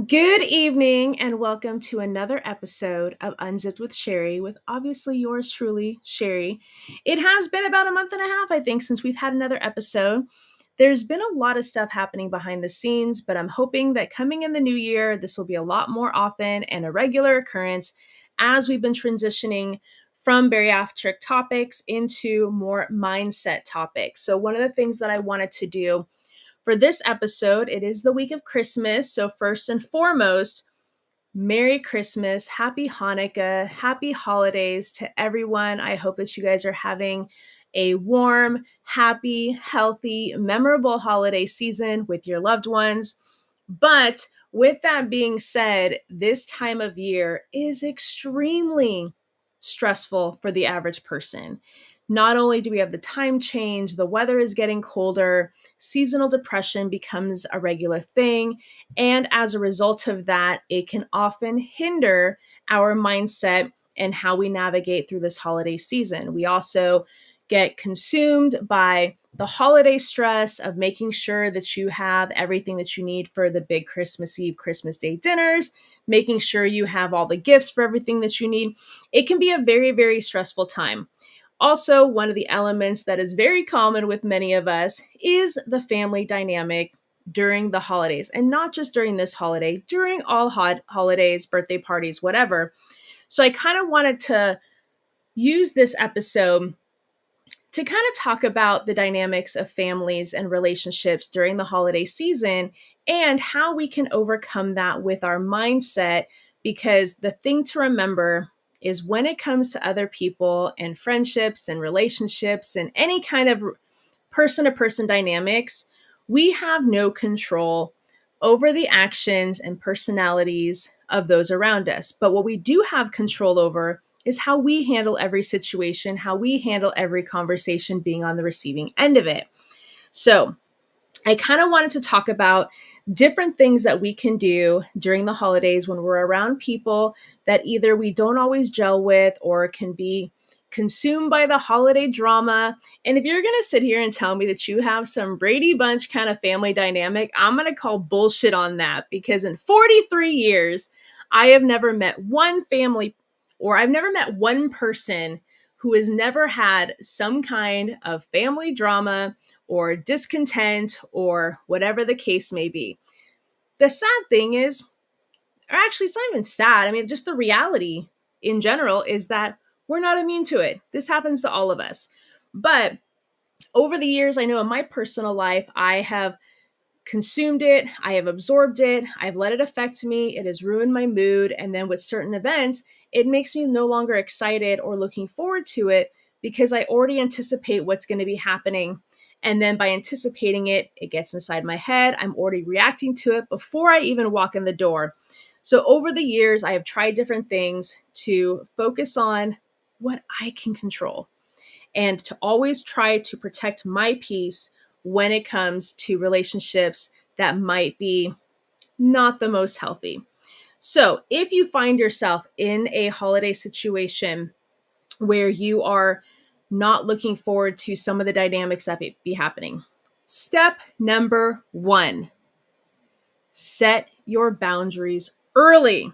Good evening, and welcome to another episode of Unzipped with Sherry, with obviously yours truly, Sherry. It has been about a month and a half, I think, since we've had another episode. There's been a lot of stuff happening behind the scenes, but I'm hoping that coming in the new year, this will be a lot more often and a regular occurrence as we've been transitioning from bariatric topics into more mindset topics. So, one of the things that I wanted to do for this episode, it is the week of Christmas. So, first and foremost, Merry Christmas, Happy Hanukkah, Happy Holidays to everyone. I hope that you guys are having a warm, happy, healthy, memorable holiday season with your loved ones. But with that being said, this time of year is extremely stressful for the average person. Not only do we have the time change, the weather is getting colder, seasonal depression becomes a regular thing. And as a result of that, it can often hinder our mindset and how we navigate through this holiday season. We also get consumed by the holiday stress of making sure that you have everything that you need for the big Christmas Eve, Christmas Day dinners, making sure you have all the gifts for everything that you need. It can be a very, very stressful time. Also, one of the elements that is very common with many of us is the family dynamic during the holidays, and not just during this holiday, during all holidays, birthday parties, whatever. So I kind of wanted to use this episode to kind of talk about the dynamics of families and relationships during the holiday season and how we can overcome that with our mindset. Because the thing to remember is when it comes to other people and friendships and relationships and any kind of person to person dynamics, we have no control over the actions and personalities of those around us. But what we do have control over is how we handle every situation, how we handle every conversation being on the receiving end of it. So, I kind of wanted to talk about different things that we can do during the holidays when we're around people that either we don't always gel with or can be consumed by the holiday drama. And if you're going to sit here and tell me that you have some Brady Bunch kind of family dynamic, I'm going to call bullshit on that, because in 43 years, I have never met one family, or I've never met one person who has never had some kind of family drama or discontent or whatever the case may be. The sad thing is, or actually, it's not even sad. I mean, just the reality in general is that we're not immune to it. This happens to all of us. But over the years, I know in my personal life, I have consumed it, I have absorbed it, I've let it affect me, it has ruined my mood. And then with certain events, it makes me no longer excited or looking forward to it because I already anticipate what's going to be happening. And then by anticipating it, it gets inside my head. I'm already reacting to it before I even walk in the door. So over the years, I have tried different things to focus on what I can control and to always try to protect my peace when it comes to relationships that might be not the most healthy. So, if you find yourself in a holiday situation where you are not looking forward to some of the dynamics that may be happening, step number one, set your boundaries early.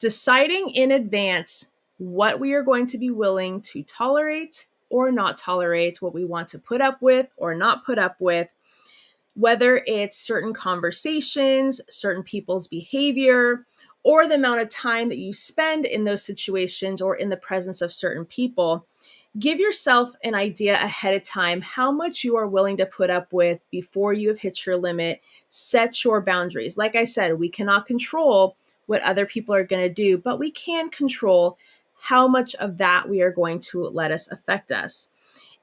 Deciding in advance what we are going to be willing to tolerate or not tolerate, what we want to put up with or not put up with, whether it's certain conversations, certain people's behavior, or the amount of time that you spend in those situations or in the presence of certain people. Give yourself an idea ahead of time how much you are willing to put up with before you have hit your limit. Set your boundaries. Like I said, we cannot control what other people are going to do, but we can control how much of that we are going to let us affect us.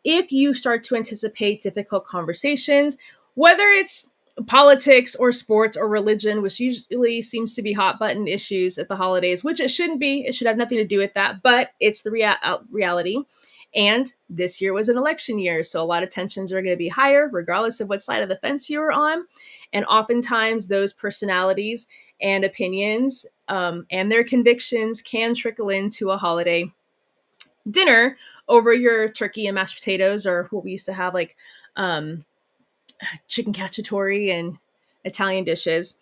If you start to anticipate difficult conversations, whether it's politics or sports or religion, which usually seems to be hot button issues at the holidays, which it shouldn't be, it should have nothing to do with that, but it's the reality. And this year was an election year, so a lot of tensions are going to be higher, regardless of what side of the fence you're on. And oftentimes those personalities and opinions and their convictions can trickle into a holiday dinner over your turkey and mashed potatoes, or what we used to have, like um, chicken cacciatore and Italian dishes.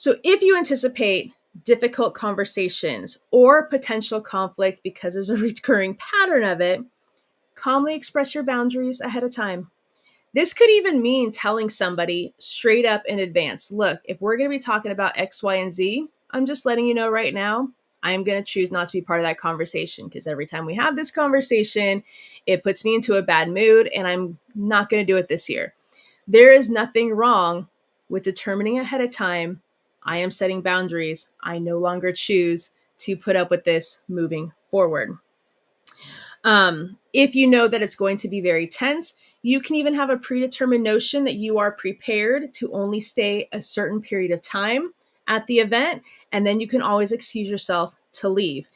So if you anticipate difficult conversations or potential conflict because there's a recurring pattern of it, calmly express your boundaries ahead of time. This could even mean telling somebody straight up in advance, look, if we're going to be talking about X, Y, and Z, I'm just letting you know right now, I am going to choose not to be part of that conversation because every time we have this conversation, it puts me into a bad mood and I'm not going to do it this year. There is nothing wrong with determining ahead of time, I am setting boundaries. I no longer choose to put up with this moving forward. If you know that it's going to be very tense, you can even have a predetermined notion that you are prepared to only stay a certain period of time at the event, and then you can always excuse yourself to leave.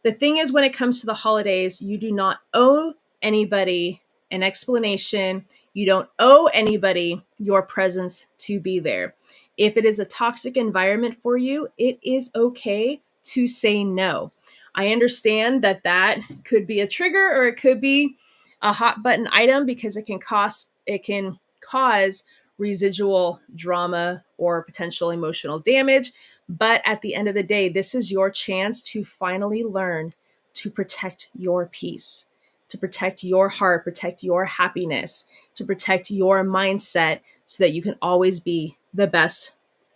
The thing is, when it comes to the holidays, you do not owe anybody an explanation. You don't owe anybody your presence to be there. If it is a toxic environment for you, it is okay to say no. I understand that that could be a trigger or it could be a hot button item because it can cause residual drama or potential emotional damage. But at the end of the day, this is your chance to finally learn to protect your peace, to protect your heart, protect your happiness, to protect your mindset so that you can always be the best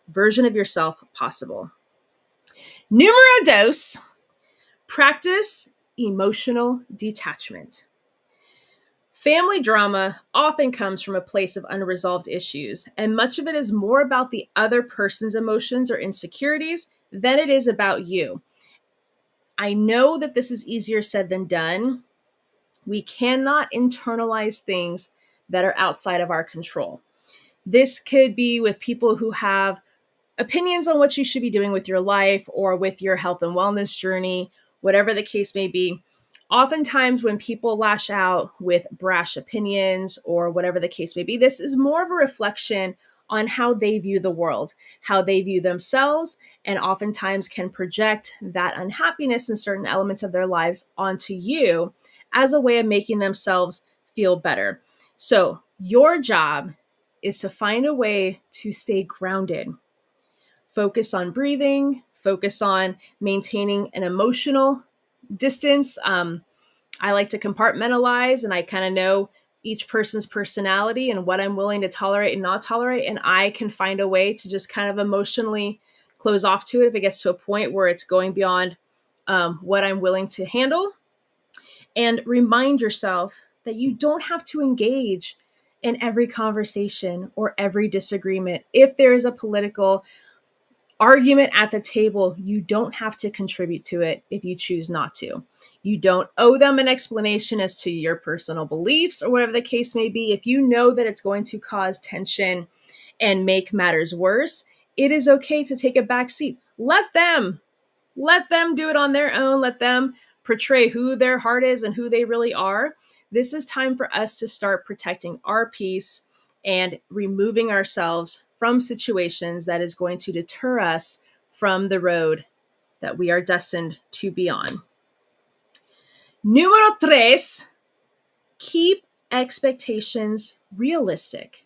version of yourself possible. Numero dos, practice emotional detachment. Family drama often comes from a place of unresolved issues, and much of it is more about the other person's emotions or insecurities than it is about you. I know that this is easier said than done. We cannot internalize things that are outside of our control. This could be with people who have opinions on what you should be doing with your life or with your health and wellness journey, whatever the case may be. Oftentimes, when people lash out with brash opinions or whatever the case may be, this is more of a reflection on how they view the world, how they view themselves, and oftentimes can project that unhappiness in certain elements of their lives onto you as a way of making themselves feel better. So, your job is to find a way to stay grounded. Focus on breathing, focus on maintaining an emotional distance. I like to compartmentalize and I kind of know each person's personality and what I'm willing to tolerate and not tolerate. And I can find a way to just kind of emotionally close off to it if it gets to a point where it's going beyond what I'm willing to handle. And remind yourself that you don't have to engage in every conversation or every disagreement. If there is a political argument at the table, you don't have to contribute to it if you choose not to. You don't owe them an explanation as to your personal beliefs or whatever the case may be. If you know that it's going to cause tension and make matters worse, it is okay to take a back seat. Let them do it on their own. Let them portray who their heart is and who they really are. This is time for us to start protecting our peace and removing ourselves from situations that is going to deter us from the road that we are destined to be on. Número tres, keep expectations realistic.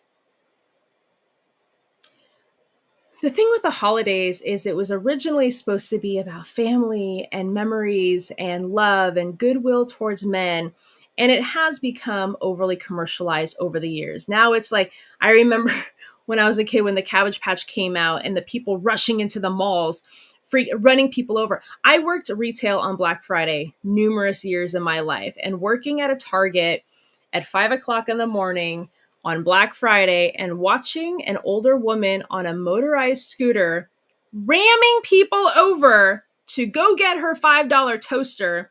The thing with the holidays is it was originally supposed to be about family and memories and love and goodwill towards men. And it has become overly commercialized over the years. Now it's like, I remember when I was a kid, when the Cabbage Patch came out and the people rushing into the malls, running people over. I worked retail on Black Friday numerous years in my life, and working at a Target at 5 o'clock in the morning on Black Friday and watching an older woman on a motorized scooter ramming people over to go get her $5 toaster.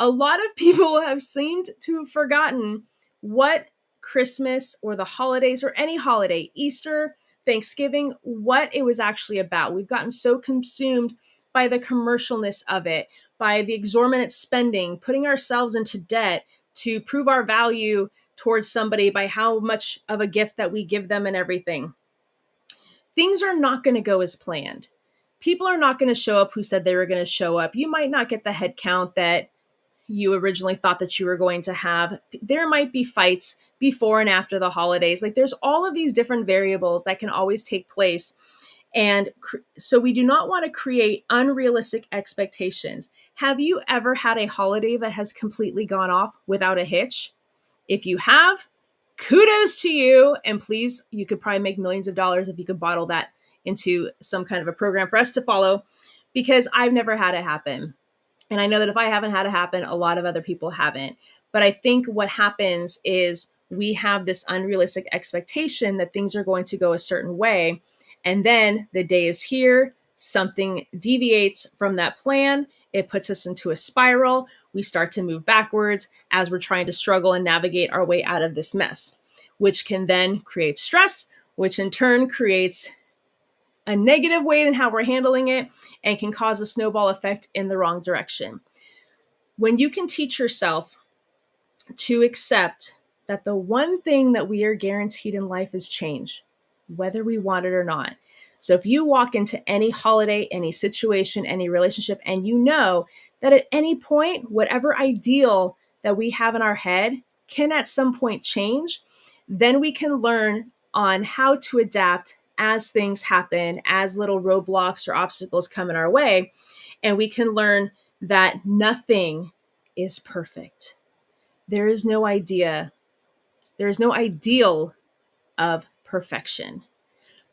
A lot of people have seemed to have forgotten what Christmas or the holidays or any holiday, Easter, Thanksgiving, what it was actually about. We've gotten so consumed by the commercialness of it, by the exorbitant spending, putting ourselves into debt to prove our value towards somebody by how much of a gift that we give them and everything. Things are not going to go as planned. People are not going to show up who said they were going to show up. You might not get the head count that you originally thought that you were going to have. There might be fights before and after the holidays. Like, there's all of these different variables that can always take place. And so we do not want to create unrealistic expectations. Have you ever had a holiday that has completely gone off without a hitch? If you have, kudos to you. And please, you could probably make millions of dollars if you could bottle that into some kind of a program for us to follow, because I've never had it happen. And I know that if I haven't had it happen, a lot of other people haven't. But I think what happens is we have this unrealistic expectation that things are going to go a certain way. And then the day is here, something deviates from that plan. It puts us into a spiral. We start to move backwards as we're trying to struggle and navigate our way out of this mess, which can then create stress, which in turn creates a negative way in how we're handling it and can cause a snowball effect in the wrong direction. When you can teach yourself to accept that the one thing that we are guaranteed in life is change, whether we want it or not. So if you walk into any holiday, any situation, any relationship, and you know that at any point, whatever ideal that we have in our head can at some point change, then we can learn on how to adapt as things happen, as little roadblocks or obstacles come in our way. And we can learn that nothing is perfect. There is no idea, there is no ideal of perfection.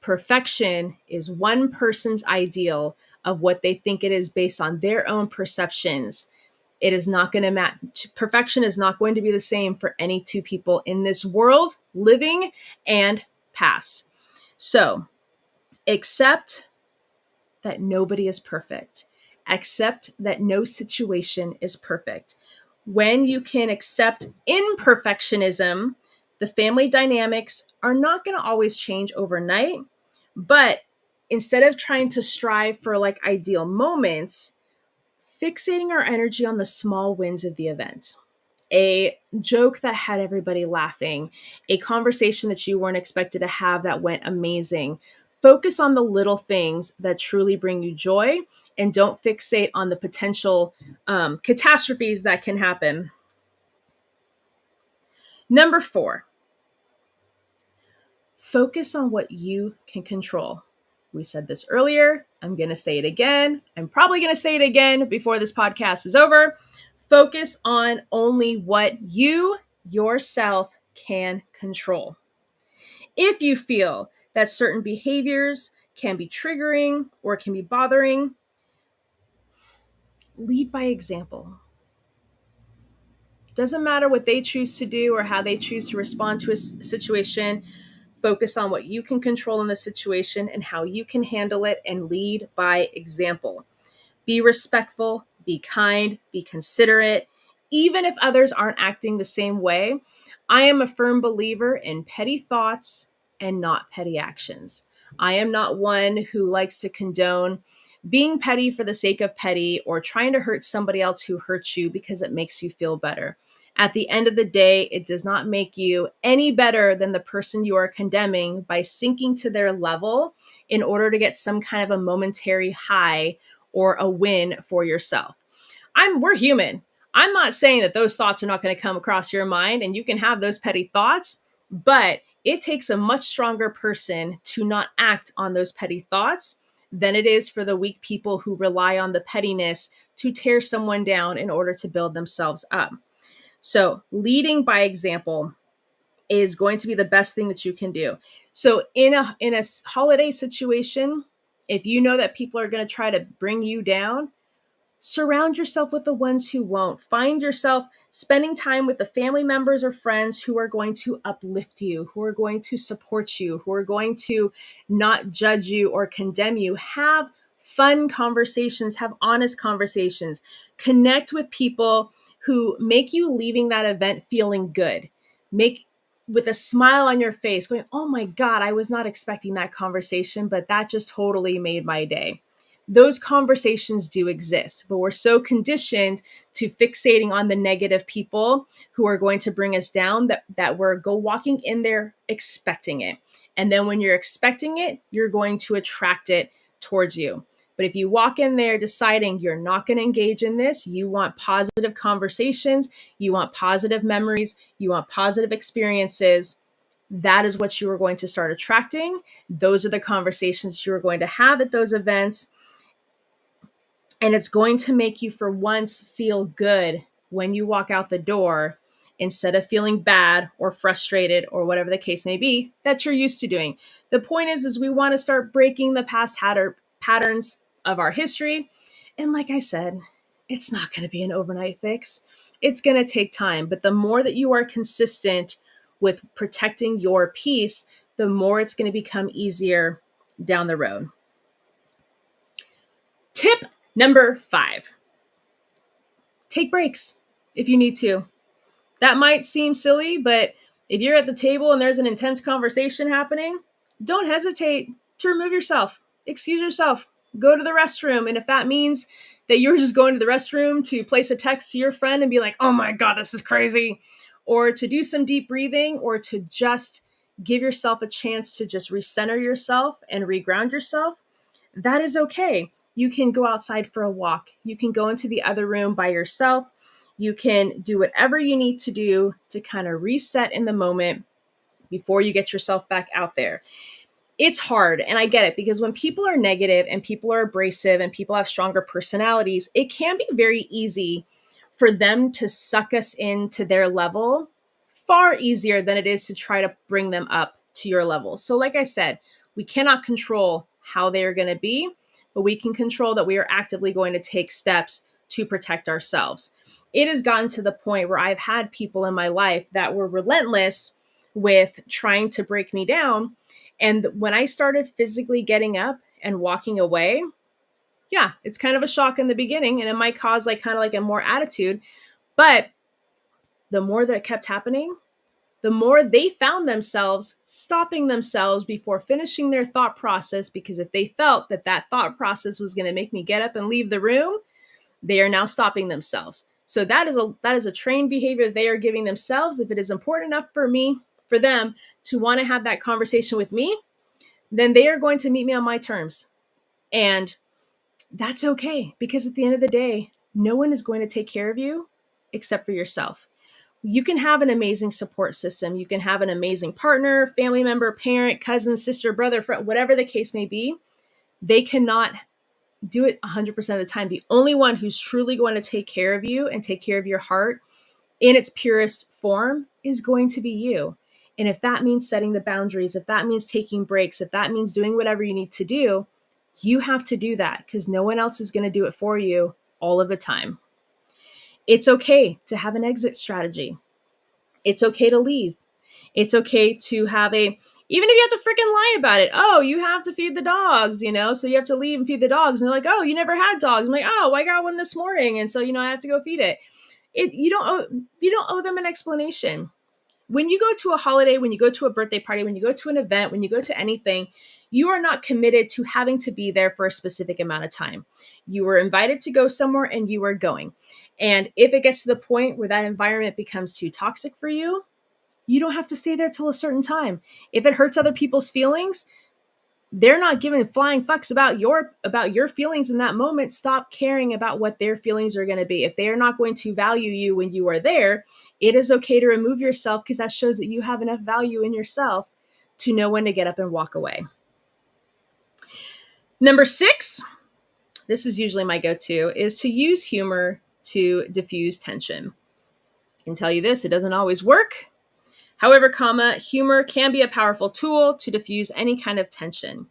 Perfection is one person's ideal of what they think it is based on their own perceptions. It is not going to match. Perfection is not going to be the same for any two people in this world, living and past. So accept that nobody is perfect. Accept that no situation is perfect. When you can accept imperfectionism, the family dynamics are not going to always change overnight. But instead of trying to strive for like ideal moments, fixating our energy on the small wins of the event, a joke that had everybody laughing, a conversation that you weren't expected to have that went amazing. Focus on the little things that truly bring you joy and don't fixate on the potential catastrophes that can happen. Number 4, focus on what you can control. We said this earlier. I'm going to say it again. I'm probably going to say it again before this podcast is over. Focus on only what you yourself can control. If you feel that certain behaviors can be triggering or can be bothering, lead by example. Doesn't matter what they choose to do or how they choose to respond to a situation. Focus on what you can control in the situation and how you can handle it, and lead by example. Be respectful, be kind, be considerate, even if others aren't acting the same way. I am a firm believer in petty thoughts and not petty actions. I am not one who likes to condone being petty for the sake of petty or trying to hurt somebody else who hurts you because it makes you feel better. At the end of the day, it does not make you any better than the person you are condemning by sinking to their level in order to get some kind of a momentary high or a win for yourself. We're human. I'm not saying that those thoughts are not going to come across your mind and you can have those petty thoughts, but it takes a much stronger person to not act on those petty thoughts than it is for the weak people who rely on the pettiness to tear someone down in order to build themselves up. So leading by example is going to be the best thing that you can do. So in a holiday situation, if you know that people are going to try to bring you down, surround yourself with the ones who won't. Find yourself spending time with the family members or friends who are going to uplift you, who are going to support you, who are going to not judge you or condemn you. Have fun conversations, have honest conversations. Connect with people who make you leaving that event feeling good. Make with a smile on your face, going, "Oh my God, I was not expecting that conversation, but that just totally made my day." Those conversations do exist, but we're so conditioned to fixating on the negative people who are going to bring us down that we're walking in there expecting it. And then when you're expecting it, you're going to attract it towards you. But if you walk in there deciding you're not going to engage in this, you want positive conversations, you want positive memories, you want positive experiences, that is what you are going to start attracting. Those are the conversations you are going to have at those events. And it's going to make you, for once, feel good when you walk out the door instead of feeling bad or frustrated or whatever the case may be that you're used to doing. The point is we want to start breaking the past patterns of our history. And like I said, it's not going to be an overnight fix. It's going to take time. But the more that you are consistent with protecting your peace, the more it's going to become easier down the road. Tip number 5, take breaks if you need to. That might seem silly, but if you're at the table and there's an intense conversation happening, don't hesitate to remove yourself, excuse yourself, go to the restroom. And if that means that you're just going to the restroom to place a text to your friend and be like, oh my God, this is crazy, or to do some deep breathing, or to just give yourself a chance to just recenter yourself and reground yourself, that is okay. You can go outside for a walk. You can go into the other room by yourself. You can do whatever you need to do to kind of reset in the moment before you get yourself back out there. It's hard, and I get it, because when people are negative and people are abrasive and people have stronger personalities, it can be very easy for them to suck us into their level, far easier than it is to try to bring them up to your level. So like I said, we cannot control how they are going to be, but we can control that we are actively going to take steps to protect ourselves. It has gotten to the point where I've had people in my life that were relentless with trying to break me down. And when I started physically getting up and walking away, yeah, it's kind of a shock in the beginning, and it might cause like kind of like a more attitude. But the more that it kept happening, the more they found themselves stopping themselves before finishing their thought process, because if they felt that that thought process was going to make me get up and leave the room, they are now stopping themselves. So that is a trained behavior they are giving themselves. If it is important enough for them to want to have that conversation with me, then they are going to meet me on my terms. And that's okay, because at the end of the day, no one is going to take care of you except for yourself. You can have an amazing support system. You can have an amazing partner, family member, parent, cousin, sister, brother, friend, whatever the case may be. They cannot do it 100% of the time. The only one who's truly going to take care of you and take care of your heart in its purest form is going to be you. And if that means setting the boundaries, if that means taking breaks, if that means doing whatever you need to do, you have to do that, because no one else is going to do it for you all of the time. It's okay to have an exit strategy. It's okay to leave. It's okay to have even if you have to freaking lie about it. Oh, you have to feed the dogs, so you have to leave and feed the dogs. And they're like, oh, you never had dogs. I'm like, oh, I got one this morning. And so, I have to go feed it. You don't owe them an explanation. When you go to a holiday, when you go to a birthday party, when you go to an event, when you go to anything, you are not committed to having to be there for a specific amount of time. You were invited to go somewhere and you are going. And if it gets to the point where that environment becomes too toxic for you, you don't have to stay there till a certain time. If it hurts other people's feelings, they're not giving flying fucks about your feelings in that moment. Stop caring about what their feelings are going to be. If they are not going to value you when you are there, it is okay to remove yourself, because that shows that you have enough value in yourself to know when to get up and walk away. Number 6, this is usually my go-to, is to use humor to diffuse tension. I can tell you this, it doesn't always work. However, humor can be a powerful tool to diffuse any kind of tension.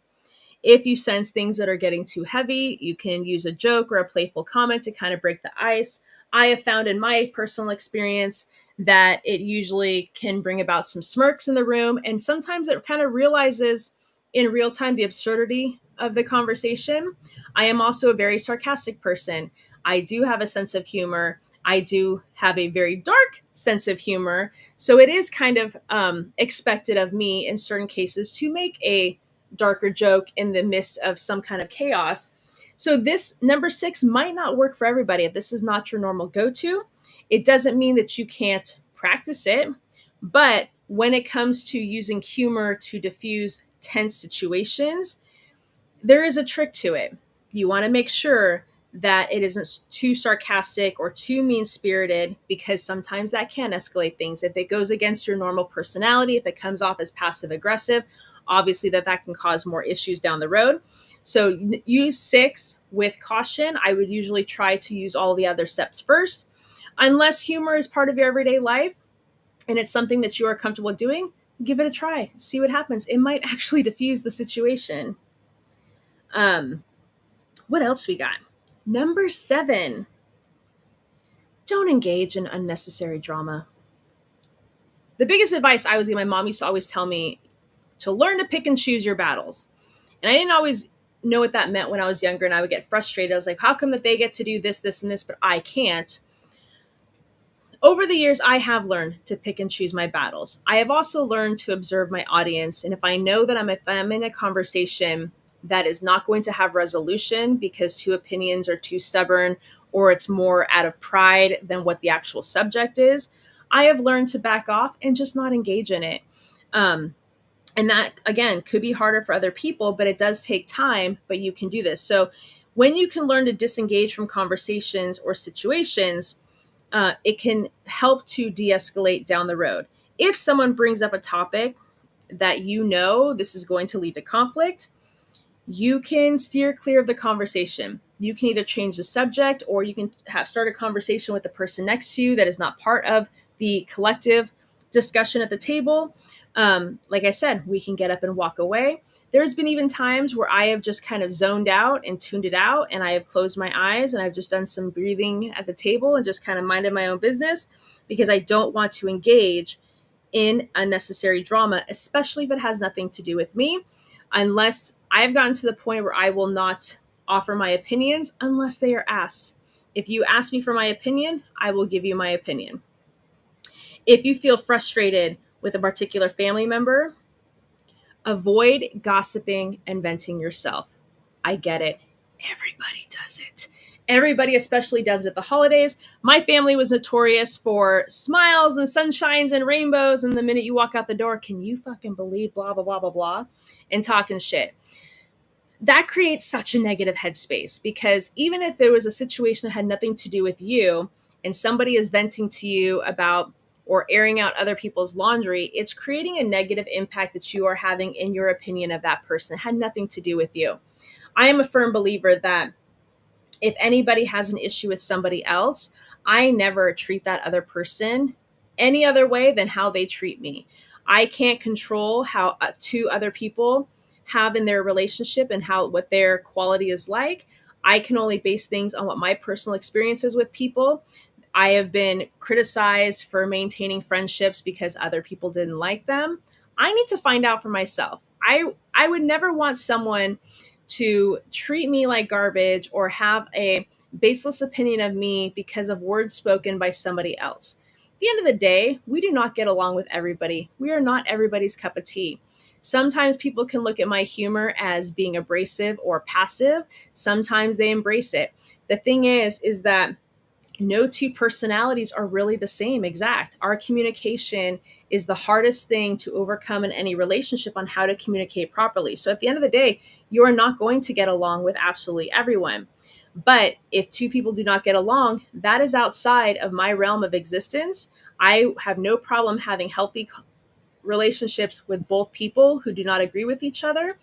If you sense things that are getting too heavy, you can use a joke or a playful comment to kind of break the ice. I have found in my personal experience that it usually can bring about some smirks in the room, and sometimes it kind of realizes in real time the absurdity of the conversation. I am also a very sarcastic person. I do have a sense of humor. I do have a very dark sense of humor. So it is kind of expected of me in certain cases to make a darker joke in the midst of some kind of chaos. So this number 6 might not work for everybody. If this is not your normal go-to, it doesn't mean that you can't practice it. But when it comes to using humor to diffuse tense situations, there is a trick to it. You want to make sure that it isn't too sarcastic or too mean spirited, because sometimes that can escalate things. If it goes against your normal personality, if it comes off as passive aggressive, obviously that can cause more issues down the road. So use 6 with caution. I would usually try to use all the other steps first. Unless humor is part of your everyday life and it's something that you are comfortable doing, give it a try. See what happens. It might actually diffuse the situation. What else we got? Number 7, don't engage in unnecessary drama. The biggest advice I was giving, my mom used to always tell me to learn to pick and choose your battles. And I didn't always know what that meant when I was younger, and I would get frustrated. I was like, how come that they get to do this, this, and this, but I can't? Over the years, I have learned to pick and choose my battles. I have also learned to observe my audience. And if I know that if I'm in a conversation that is not going to have resolution because 2 opinions are too stubborn, or it's more out of pride than what the actual subject is, I have learned to back off and just not engage in it. And that, again, could be harder for other people, but it does take time, but you can do this. So when you can learn to disengage from conversations or situations, it can help to de-escalate down the road. If someone brings up a topic that you know this is going to lead to conflict, you can steer clear of the conversation. You can either change the subject, or you can start a conversation with the person next to you that is not part of the collective discussion at the table. Like I said, we can get up and walk away. There's been even times where I have just kind of zoned out and tuned it out, and I have closed my eyes and I've just done some breathing at the table and just kind of minded my own business, because I don't want to engage in unnecessary drama, especially if it has nothing to do with me, unless I've gotten to the point where I will not offer my opinions unless they are asked. If you ask me for my opinion, I will give you my opinion. If you feel frustrated with a particular family member, avoid gossiping and venting yourself. I get it. Everybody does it. Everybody especially does it at the holidays. My family was notorious for smiles and sunshines and rainbows. And the minute you walk out the door, can you fucking believe blah, blah, blah, blah, blah, and talking shit. That creates such a negative headspace, because even if it was a situation that had nothing to do with you and somebody is venting to you about or airing out other people's laundry, it's creating a negative impact that you are having in your opinion of that person. It had nothing to do with you. I am a firm believer that if anybody has an issue with somebody else, I never treat that other person any other way than how they treat me. I can't control how 2 other people have in their relationship and what their quality is like. I can only base things on what my personal experiences with people. I have been criticized for maintaining friendships because other people didn't like them. I need to find out for myself. I would never want someone to treat me like garbage or have a baseless opinion of me because of words spoken by somebody else. At the end of the day, we do not get along with everybody. We are not everybody's cup of tea. Sometimes people can look at my humor as being abrasive or passive. Sometimes they embrace it. The thing is that no 2 personalities are really the same exact. Our communication is the hardest thing to overcome in any relationship on how to communicate properly. So at the end of the day, you are not going to get along with absolutely everyone. But if 2 people do not get along, that is outside of my realm of existence. I have no problem having healthy relationships with both people who do not agree with each other.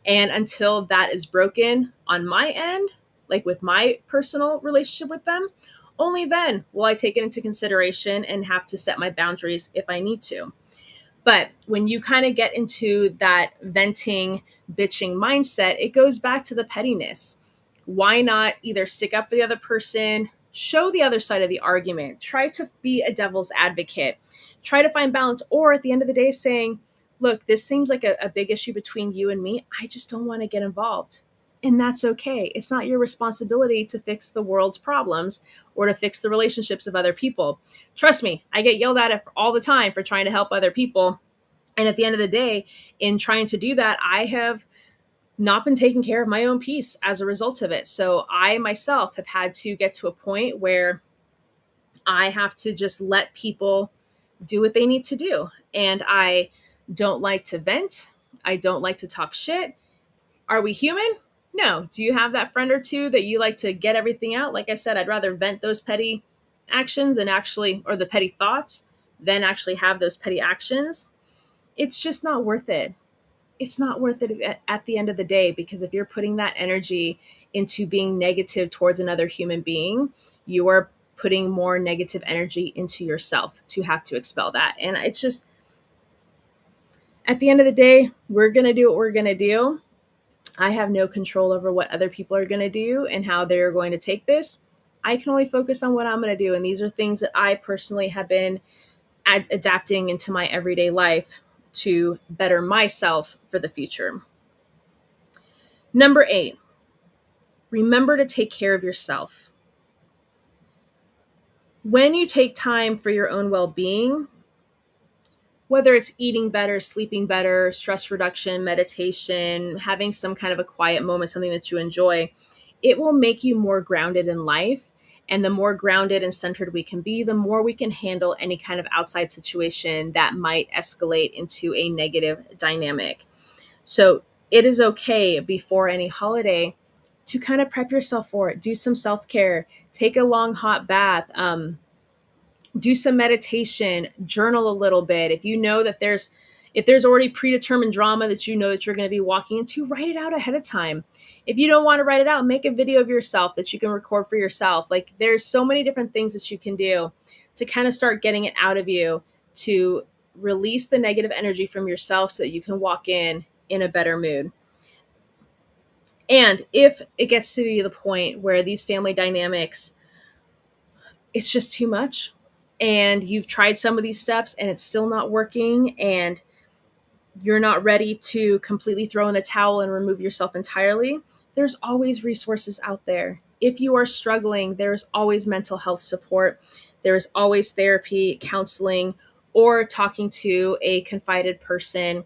And until that is broken on my end, like with my personal relationship with them, only then will I take it into consideration and have to set my boundaries if I need to. But when you kind of get into that venting, bitching mindset, it goes back to the pettiness. Why not either stick up for the other person, show the other side of the argument, try to be a devil's advocate, try to find balance, or at the end of the day saying, look, this seems like a big issue between you and me. I just don't want to get involved. And that's okay. It's not your responsibility to fix the world's problems or to fix the relationships of other people. Trust me, I get yelled at all the time for trying to help other people. And at the end of the day, in trying to do that, I have not been taking care of my own peace as a result of it. So I myself have had to get to a point where I have to just let people do what they need to do. And I don't like to vent. I don't like to talk shit. Are we human? No. Do you have that friend or two that you like to get everything out? Like I said, I'd rather vent those petty actions and actually, or the petty thoughts, than actually have those petty actions. It's just not worth it. It's not worth it at the end of the day, because if you're putting that energy into being negative towards another human being, you are putting more negative energy into yourself to have to expel that. And it's just, at the end of the day, we're going to do what we're going to do. I have no control over what other people are going to do and how they're going to take this. I can only focus on what I'm going to do. And these are things that I personally have been adapting into my everyday life to better myself for the future. Number 8, remember to take care of yourself. When you take time for your own well-being, whether it's eating better, sleeping better, stress reduction, meditation, having some kind of a quiet moment, something that you enjoy, it will make you more grounded in life. And the more grounded and centered we can be, the more we can handle any kind of outside situation that might escalate into a negative dynamic. So it is okay before any holiday to kind of prep yourself for it. Do some self-care, take a long hot bath, do some meditation, journal a little bit. If you know that if there's already predetermined drama that you know that you're going to be walking into, write it out ahead of time. If you don't want to write it out, make a video of yourself that you can record for yourself. Like, there's so many different things that you can do to kind of start getting it out of you, to release the negative energy from yourself so that you can walk in a better mood. And if it gets to be the point where these family dynamics, it's just too much, and you've tried some of these steps and it's still not working, and you're not ready to completely throw in the towel and remove yourself entirely, there's always resources out there. If you are struggling, there's always mental health support. There's always therapy, counseling, or talking to a confided person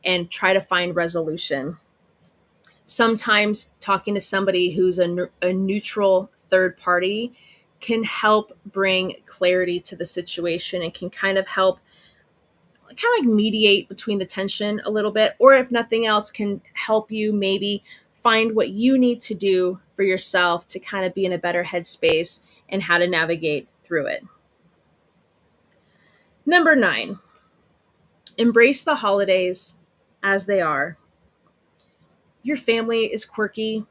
and try to find resolution. Sometimes talking to somebody who's a neutral third party can help bring clarity to the situation and can kind of help like mediate between the tension a little bit, or if nothing else, can help you maybe find what you need to do for yourself to kind of be in a better headspace and how to navigate through it. Number 9, embrace the holidays as they are. Your family is quirky,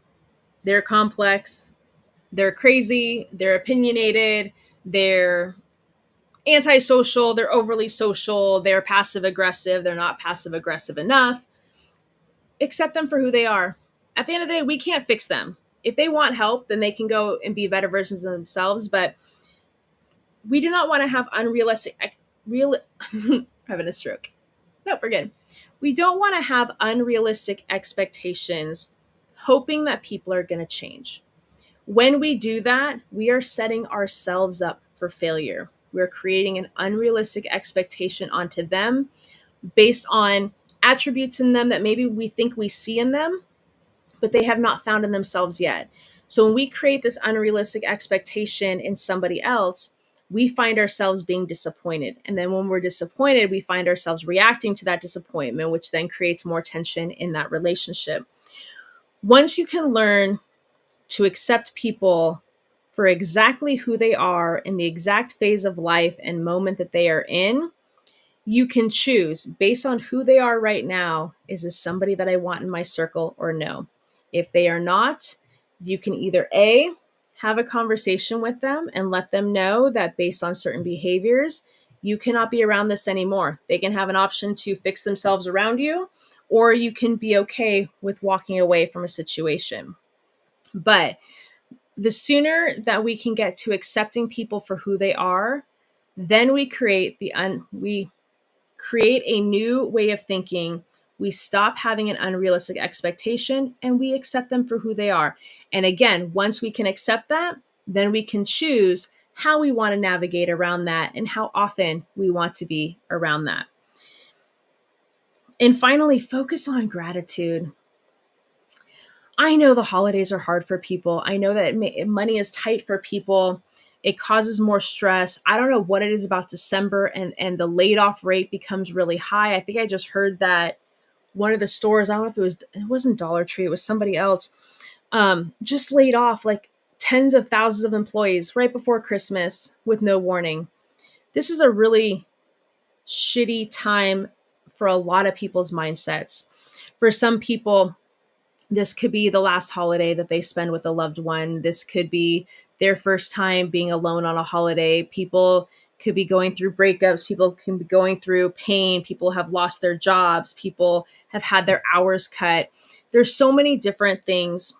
they're complex, they're crazy, they're opinionated, they're antisocial, they're overly social, they're passive aggressive, they're not passive aggressive enough. Accept them for who they are. At the end of the day, we can't fix them. If they want help, then they can go and be better versions of themselves. But we do not want to have unrealistic, having a stroke. No, we're good. We don't want to have unrealistic expectations, hoping that people are going to change. When we do that, we are setting ourselves up for failure. We're creating an unrealistic expectation onto them based on attributes in them that maybe we think we see in them, but they have not found in themselves yet. So when we create this unrealistic expectation in somebody else, we find ourselves being disappointed. And then when we're disappointed, we find ourselves reacting to that disappointment, which then creates more tension in that relationship. Once you can learn to accept people for exactly who they are in the exact phase of life and moment that they are in, you can choose based on who they are right now. Is this somebody that I want in my circle or no? If they are not, you can either A, have a conversation with them and let them know that based on certain behaviors, you cannot be around this anymore. They can have an option to fix themselves around you, or you can be okay with walking away from a situation. But the sooner that we can get to accepting people for who they are, then we create we create a new way of thinking. We stop having an unrealistic expectation and we accept them for who they are. And again, once we can accept that, then we can choose how we want to navigate around that and how often we want to be around that. And finally, focus on gratitude. I know the holidays are hard for people. I know that money is tight for people. It causes more stress. I don't know what it is about December, and the laid off rate becomes really high. I think I just heard that one of the stores, I don't know if it wasn't Dollar Tree, it was somebody else, just laid off like tens of thousands of employees right before Christmas with no warning. This is a really shitty time for a lot of people's mindsets. For some people, this could be the last holiday that they spend with a loved one. This could be their first time being alone on a holiday. People could be going through breakups. People can be going through pain. People have lost their jobs. People have had their hours cut. There's so many different things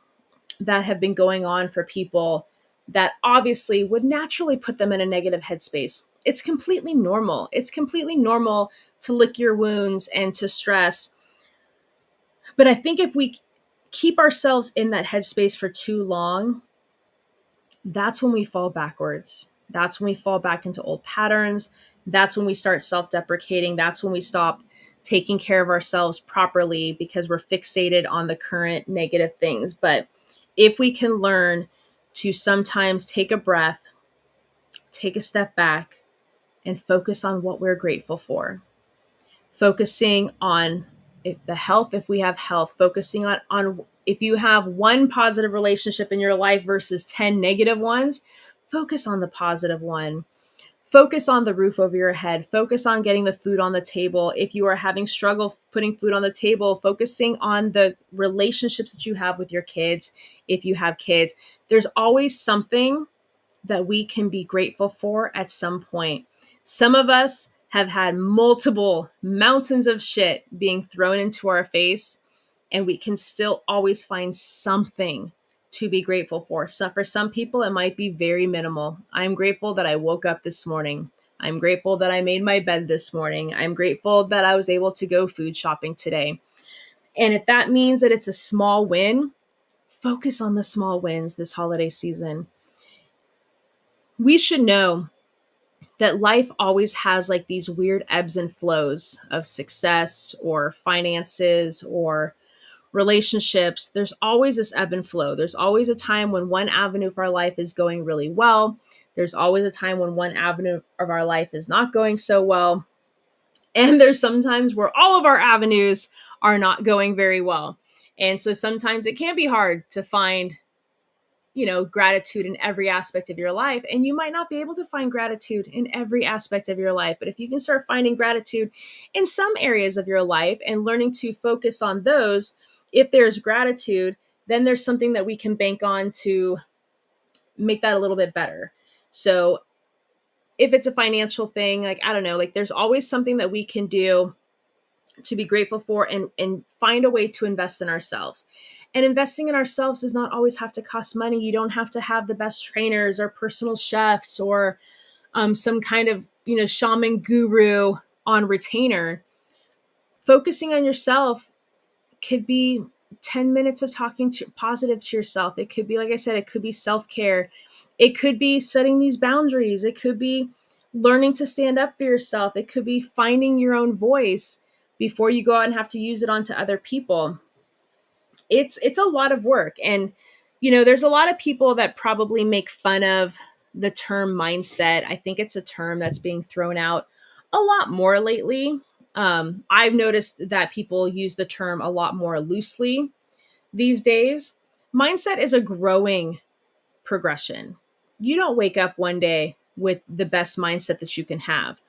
that have been going on for people that obviously would naturally put them in a negative headspace. It's completely normal. It's completely normal to lick your wounds and to stress. But I think if we keep ourselves in that headspace for too long, that's when we fall backwards. That's when we fall back into old patterns. That's when we start self deprecating. That's when we stop taking care of ourselves properly because we're fixated on the current negative things. But if we can learn to sometimes take a breath, take a step back, and focus on what we're grateful for, focusing on the health, if we have health, focusing on if you have one positive relationship in your life versus 10 negative ones, focus on the positive one. Focus on the roof over your head. Focus on getting the food on the table. If you are having struggle putting food on the table, focusing on the relationships that you have with your kids. If you have kids, there's always something that we can be grateful for at some point. Some of us have had multiple mountains of shit being thrown into our face, and we can still always find something to be grateful for. So for some people, it might be very minimal. I'm grateful that I woke up this morning. I'm grateful that I made my bed this morning. I'm grateful that I was able to go food shopping today. And if that means that it's a small win, focus on the small wins this holiday season. We should know that life always has like these weird ebbs and flows of success or finances or relationships. There's always this ebb and flow. There's always a time when one avenue of our life is going really well. There's always a time when one avenue of our life is not going so well. And there's sometimes where all of our avenues are not going very well. And so sometimes it can be hard to find gratitude in every aspect of your life. And you might not be able to find gratitude in every aspect of your life. But if you can start finding gratitude in some areas of your life and learning to focus on those, if there's gratitude, then there's something that we can bank on to make that a little bit better. So if it's a financial thing, like, I don't know, like there's always something that we can do to be grateful for and find a way to invest in ourselves. And investing in ourselves does not always have to cost money. You don't have to have the best trainers or personal chefs or some kind of, shaman guru on retainer. Focusing on yourself could be 10 minutes of talking to positive to yourself. It could be, like I said, it could be self-care. It could be setting these boundaries. It could be learning to stand up for yourself. It could be finding your own voice before you go out and have to use it onto other people. It's a lot of work. And, there's a lot of people that probably make fun of the term mindset. I think it's a term that's being thrown out a lot more lately. I've noticed that people use the term a lot more loosely these days. Mindset is a growing progression. You don't wake up one day with the best mindset that you can have.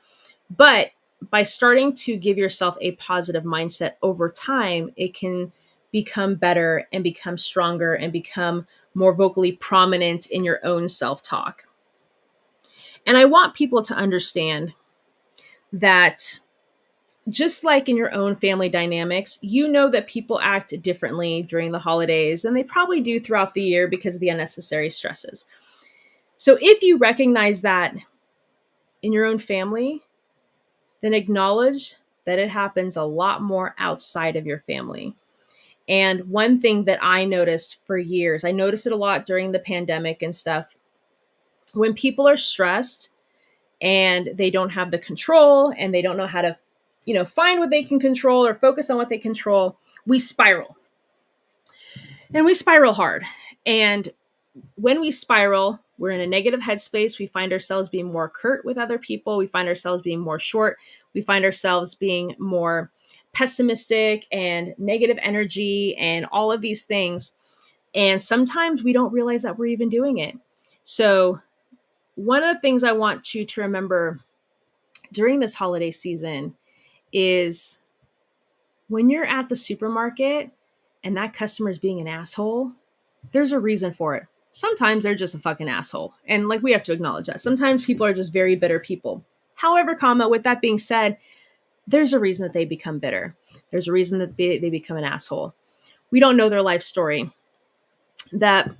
But by starting to give yourself a positive mindset over time, it can become better and become stronger and become more vocally prominent in your own self-talk. And I want people to understand that just like in your own family dynamics, that people act differently during the holidays than they probably do throughout the year because of the unnecessary stresses. So if you recognize that in your own family, then acknowledge that it happens a lot more outside of your family. And one thing that I noticed for years, I noticed it a lot during the pandemic and stuff, when people are stressed and they don't have the control and they don't know how to, find what they can control or focus on what they control, we spiral. And we spiral hard. And when we spiral, we're in a negative headspace. We find ourselves being more curt with other people. We find ourselves being more short. We find ourselves being more pessimistic and negative energy and all of these things. And sometimes we don't realize that we're even doing it. So, one of the things I want you to remember during this holiday season is when you're at the supermarket and that customer is being an asshole, there's a reason for it. Sometimes they're just a fucking asshole. And like we have to acknowledge that. Sometimes people are just very bitter people. However, with that being said, there's a reason that they become bitter. There's a reason that they become an asshole. We don't know their life story. That,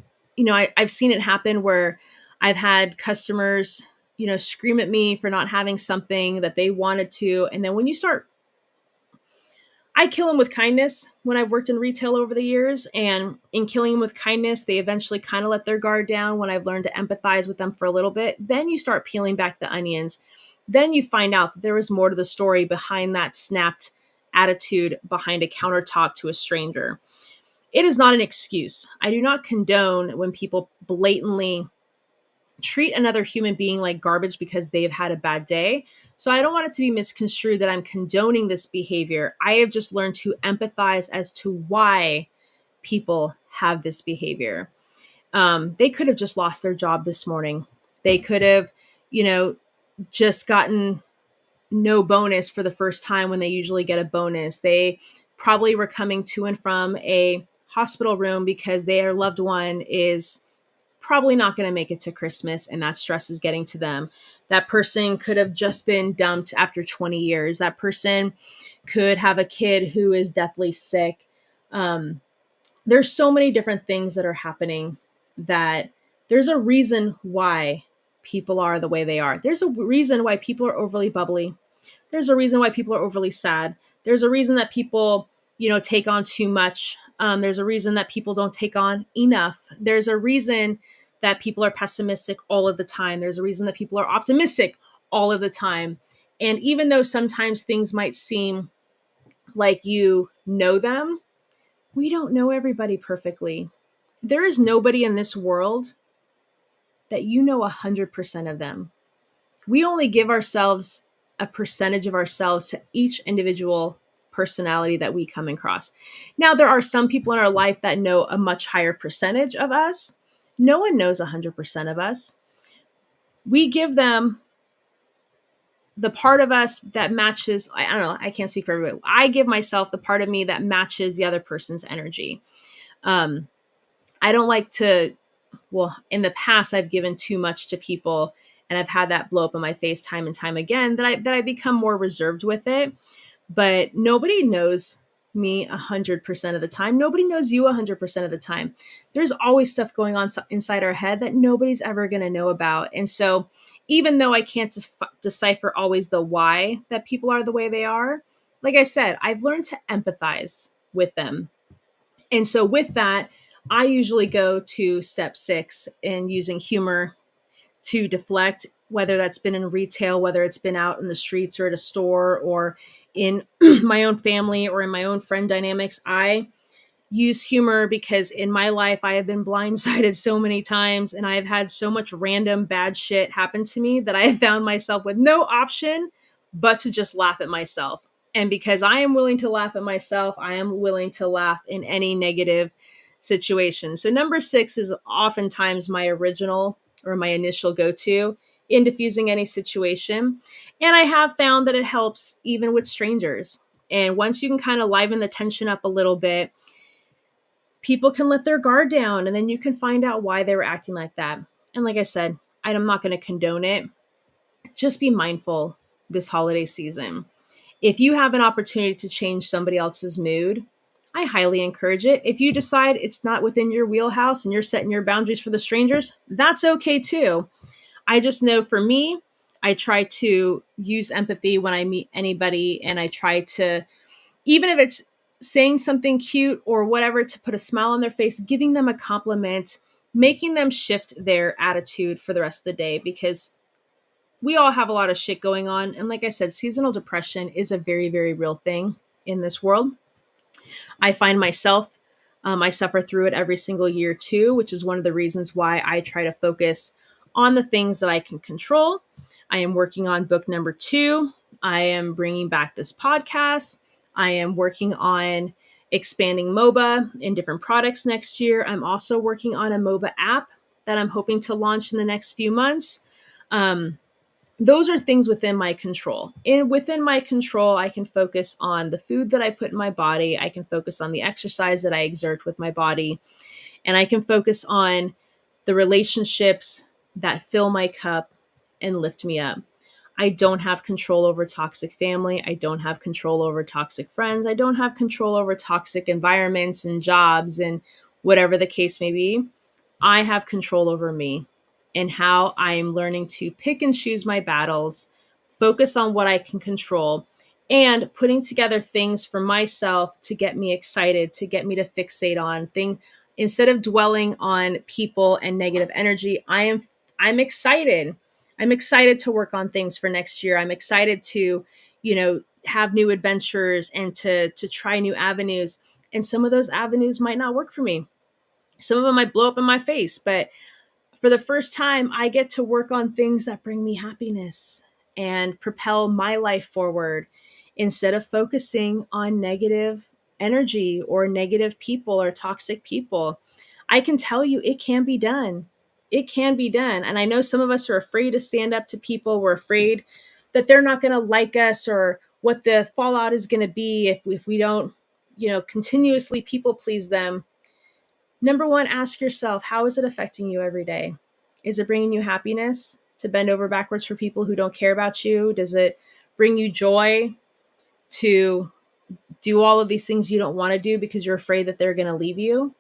I've seen it happen where I've had customers, scream at me for not having something that they wanted to. And then when you start, I kill them with kindness when I've worked in retail over the years. And in killing them with kindness, they eventually kind of let their guard down when I've learned to empathize with them for a little bit. Then you start peeling back the onions. Then you find out that there was more to the story behind that snapped attitude behind a countertop to a stranger. It is not an excuse. I do not condone when people blatantly treat another human being like garbage because they've had a bad day. So I don't want it to be misconstrued that I'm condoning this behavior. I have just learned to empathize as to why people have this behavior. They could have just lost their job this morning. They could have, just gotten no bonus for the first time when they usually get a bonus. They probably were coming to and from a hospital room because their loved one is probably not going to make it to Christmas and that stress is getting to them. That person could have just been dumped after 20 years. That person could have a kid who is deathly sick. There's so many different things that are happening that there's a reason why people are the way they are. There's a reason why people are overly bubbly. There's a reason why people are overly sad. There's a reason that people, take on too much. There's a reason that people don't take on enough. There's a reason that people are pessimistic all of the time. There's a reason that people are optimistic all of the time. And even though sometimes things might seem like you know them, we don't know everybody perfectly. There is nobody in this world that 100% of them. We only give ourselves a percentage of ourselves to each individual personality that we come across. Now, there are some people in our life that know a much higher percentage of us. No one knows 100% of us. We give them the part of us that matches, I don't know, I can't speak for everybody. I give myself the part of me that matches the other person's energy. I don't like to, in the past, I've given too much to people and I've had that blow up in my face time and time again that I become more reserved with it. But nobody knows me 100% of the time. Nobody knows you 100% of the time. There's always stuff going on inside our head that nobody's ever going to know about. And so even though I can't decipher always the why that people are the way they are, like I said, I've learned to empathize with them. And so with that, I usually go to step 6 in using humor to deflect, whether that's been in retail, whether it's been out in the streets or at a store or in my own family or in my own friend dynamics. I use humor because in my life, I have been blindsided so many times and I have had so much random bad shit happen to me that I have found myself with no option but to just laugh at myself. And because I am willing to laugh at myself, I am willing to laugh in any negative situation. So number 6 is oftentimes my original or my initial go-to in diffusing any situation. And I have found that it helps even with strangers. And once you can kind of liven the tension up a little bit, people can let their guard down and then you can find out why they were acting like that. And like I said, I'm not going to condone it. Just be mindful this holiday season. If you have an opportunity to change somebody else's mood, I highly encourage it. If you decide it's not within your wheelhouse and you're setting your boundaries for the strangers, that's okay too. I just know for me, I try to use empathy when I meet anybody and I try to, even if it's saying something cute or whatever, to put a smile on their face, giving them a compliment, making them shift their attitude for the rest of the day because we all have a lot of shit going on. And like I said, seasonal depression is a very, very real thing in this world. I find myself, I suffer through it every single year too, which is one of the reasons why I try to focus on the things that I can control. I am working on book number 2. I am bringing back this podcast. I am working on expanding MOBA in different products next year. I'm also working on a MOBA app that I'm hoping to launch in the next few months. Those are things within my control. And within my control, I can focus on the food that I put in my body. I can focus on the exercise that I exert with my body. And I can focus on the relationships that fill my cup and lift me up. I don't have control over toxic family. I don't have control over toxic friends. I don't have control over toxic environments and jobs and whatever the case may be. I have control over me and how I am learning to pick and choose my battles, focus on what I can control, and putting together things for myself to get me excited, to get me to fixate on things. Instead of dwelling on people and negative energy, I'm excited. I'm excited to work on things for next year. I'm excited to, have new adventures and to try new avenues. And some of those avenues might not work for me. Some of them might blow up in my face, but for the first time, I get to work on things that bring me happiness and propel my life forward instead of focusing on negative energy or negative people or toxic people. I can tell you it can be done. It can be done. And I know some of us are afraid to stand up to people. We're afraid that they're not going to like us or what the fallout is going to be if we don't, continuously people please them. Number one, ask yourself, how is it affecting you every day? Is it bringing you happiness to bend over backwards for people who don't care about you? Does it bring you joy to do all of these things you don't want to do because you're afraid that they're going to leave you?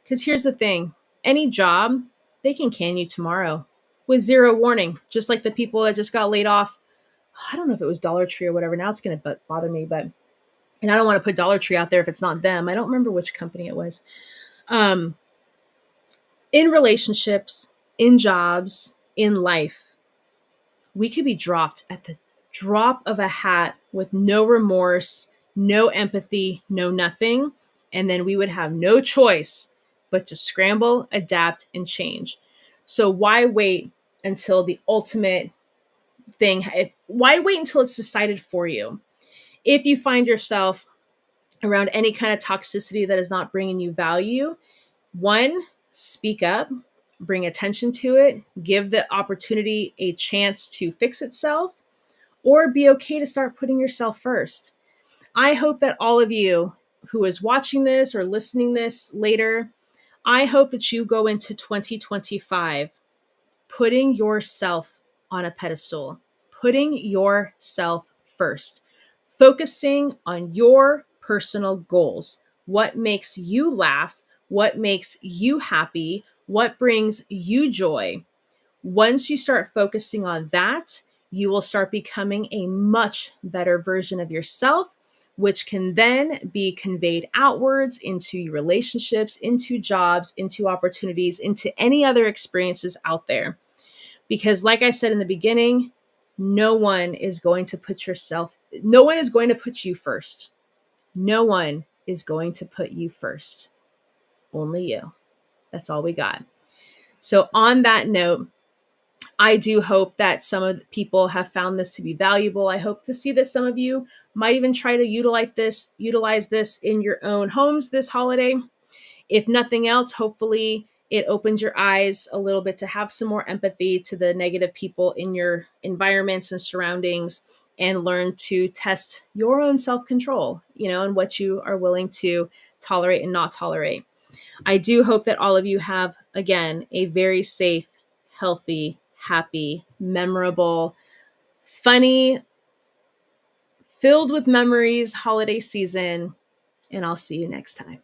Because here's the thing, any job, they can can you tomorrow with zero warning, just like the people that just got laid off. I don't know if it was Dollar Tree or whatever. Now it's going to bother me, and I don't want to put Dollar Tree out there if it's not them. I don't remember which company it was. In relationships, in jobs, in life, we could be dropped at the drop of a hat with no remorse, no empathy, no nothing. And then we would have no choice but to scramble, adapt, and change. So why wait until the ultimate thing? Why wait until it's decided for you? If you find yourself around any kind of toxicity that is not bringing you value, one, speak up, bring attention to it, give the opportunity a chance to fix itself, or be okay to start putting yourself first. I hope that all of you who is watching this or listening this later, I hope that you go into 2025 putting yourself on a pedestal, putting yourself first, focusing on your personal goals. What makes you laugh? What makes you happy? What brings you joy? Once you start focusing on that, you will start becoming a much better version of yourself, which can then be conveyed outwards into your relationships, into jobs, into opportunities, into any other experiences out there. Because like I said in the beginning, no one is going to put you first. No one is going to put you first. Only you. That's all we got. So on that note, I do hope that some of the people have found this to be valuable. I hope to see that some of you might even try to utilize this in your own homes this holiday. If nothing else, hopefully it opens your eyes a little bit to have some more empathy to the negative people in your environments and surroundings, and learn to test your own self-control, and what you are willing to tolerate and not tolerate. I do hope that all of you have, again, a very safe, healthy, happy, memorable, funny, filled with memories holiday season, and I'll see you next time.